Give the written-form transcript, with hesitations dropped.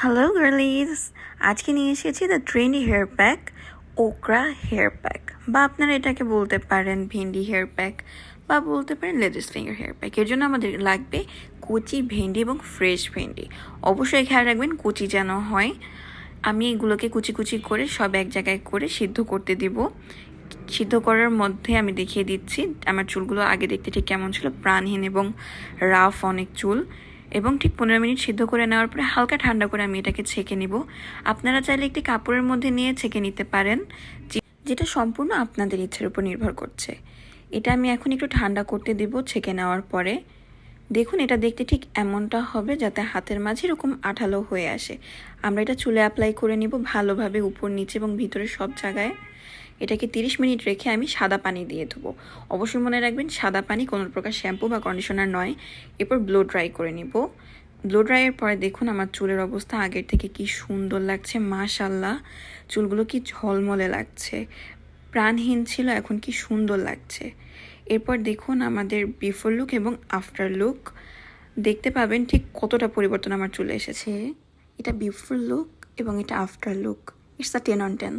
Hello গার্লিজ, আজকে নিয়ে এসেছি the trendy hair pack okra hair pack, বা আপনারা এটাকে বলতে পারেন ভেন্ডি হেয়ার প্যাক, বা বলতে পারেন লেডিস ফিঙ্গার হেয়ার প্যাক। এর জন্য আমাদের লাগবে কচি ভেন্ডি এবং ফ্রেশ ভেন্ডি। অবশ্যই খেয়াল রাখবেন কচি যেন হয়। আমি এগুলোকে কুচি কুচি করে সব এক জায়গায় করে সিদ্ধ করতে দিব। সিদ্ধ করার মধ্যে আমি দেখিয়ে দিচ্ছি আমার চুলগুলো আগে দেখতে ঠিক কেমন ছিল, প্রাণহীন এবং রাফ অনেক চুল। এবং ঠিক 15 মিনিট সিদ্ধ করে নেওয়ার পরে হালকা ঠান্ডা করে আমি এটাকে ছেঁকে নিব। আপনারা চাইলে একটি কাপড়ের মধ্যে নিয়ে ছেঁকে নিতে পারেন, যেটা সম্পূর্ণ আপনাদের ইচ্ছের উপর নির্ভর করছে। এটা আমি এখন একটু ঠান্ডা করতে দেব ছেঁকে নেওয়ার পরে। দেখুন, এটা দেখতে ঠিক এমনটা হবে যাতে হাতের মাঝে এরকম আঠালো হয়ে আসে। আমরা এটা চুলে অ্যাপ্লাই করে নিব ভালোভাবে, উপর নিচে এবং ভিতরে সব জায়গায়। এটাকে 30 মিনিট রেখে আমি সাদা পানি দিয়ে ধুবো। অবশ্যই মনে রাখবেন সাদা পানি, কোনো প্রকার শ্যাম্পু বা কন্ডিশনার নয়। এরপর ব্লো ড্রাই করে নিব। ব্লো ড্রাইয়ের পরে দেখুন আমার চুলের অবস্থা আগের থেকে কি সুন্দর লাগছে, মাশাল্লাহ। চুলগুলো কি ঝলমলে লাগছে, প্রাণহীন ছিল, এখন কি সুন্দর লাগছে। এরপর দেখুন আমাদের বিফোর লুক এবং আফটার লুক দেখতে পাবেন ঠিক কতটা পরিবর্তন আমার চলে এসেছে। এটা বিফোর লুক এবং এটা after look, it's a 10 on 10।